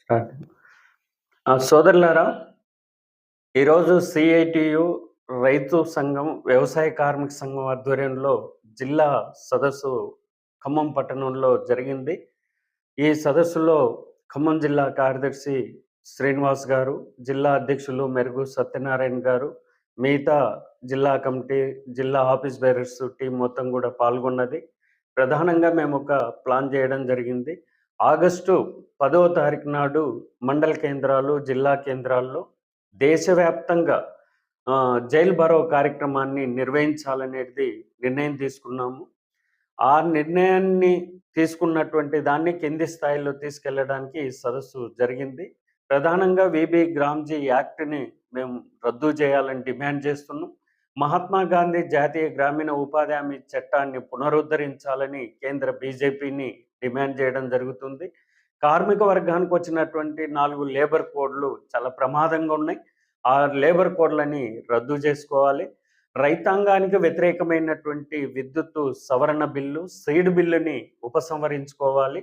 Start. సోదరులారా, ఈరోజు CITU రైతు సంఘం, వ్యవసాయ కార్మిక సంఘం ఆధ్వర్యంలో జిల్లా సదస్సు ఖమ్మం పట్టణంలో జరిగింది. ఈ సదస్సులో ఖమ్మం జిల్లా కార్యదర్శి శ్రీనివాస్ గారు, జిల్లా అధ్యక్షులు మెరుగు సత్యనారాయణ గారు, మిగతా జిల్లా కమిటీ, జిల్లా ఆఫీస్ బేరర్స్ టీం మొత్తం కూడా పాల్గొన్నది. ప్రధానంగా మేము ఒక ప్లాన్ చేయడం జరిగింది. ఆగస్టు 10వ తారీఖు నాడు మండల కేంద్రాలు, జిల్లా కేంద్రాల్లో దేశవ్యాప్తంగా జైల్ భరో కార్యక్రమాన్ని నిర్వహించాలనేది నిర్ణయం తీసుకున్నాము. ఆ నిర్ణయాన్ని తీసుకున్నటువంటి దాన్ని కింది స్థాయిలో తీసుకెళ్లడానికి ఈ సదస్సు జరిగింది. ప్రధానంగా వీబీ గ్రామ్జీ యాక్ట్‌ని మేము రద్దు చేయాలని డిమాండ్ చేస్తున్నాం. మహాత్మా గాంధీ జాతీయ గ్రామీణ ఉపాధి హామీ చట్టాన్ని పునరుద్ధరించాలని కేంద్ర బీజేపీని డిమాండ్ చేయడం జరుగుతుంది. కార్మిక వర్గానికి వచ్చినటువంటి 4 లేబర్ కోడ్లు చాలా ప్రమాదంగా ఉన్నాయి. ఆ లేబర్ కోడ్లని రద్దు చేసుకోవాలి. రైతాంగానికి వ్యతిరేకమైనటువంటి విద్యుత్తు సవరణ బిల్లు, సీడ్ బిల్లుని ఉపసంహరించుకోవాలి.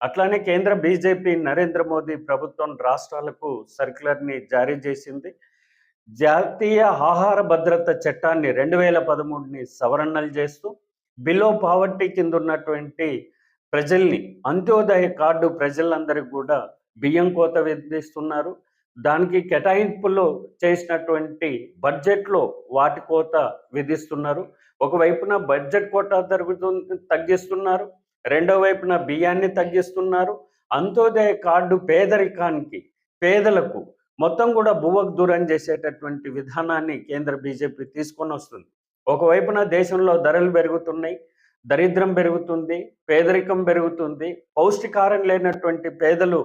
అట్లానే కేంద్ర బీజేపీ నరేంద్ర మోదీ ప్రభుత్వం రాష్ట్రాలకు సర్క్యులర్‌ని జారీ చేసింది. జాతీయ ఆహార భద్రత చట్టాన్ని 2013ని సవరణలు చేస్తూ బిలో పావర్టీ కింద ఉన్నటువంటి ప్రజల్ని, అంత్యోదయ కార్డు ప్రజలందరికీ కూడా బియ్యం కోత విధిస్తున్నారు. దానికి కేటాయింపులు చేసినటువంటి బడ్జెట్‌లో వాటి కోత విధిస్తున్నారు. ఒకవైపున బడ్జెట్ కోట తగ్గిస్తున్నారు. రెండో వైపున బియ్యాన్ని తగ్గిస్తున్నారు. అంత్యోదయ కార్డు పేదరికానికి, పేదలకు మొత్తం కూడా బువ్వకు దూరం చేసేటటువంటి విధానాన్ని కేంద్ర బీజేపీ తీసుకొని వస్తుంది. ఒకవైపున దేశంలో ధరలు పెరుగుతున్నాయి, దరిద్రం పెరుగుతుంది, పేదరికం పెరుగుతుంది, పౌష్టికాహారం లేనటువంటి పేదలు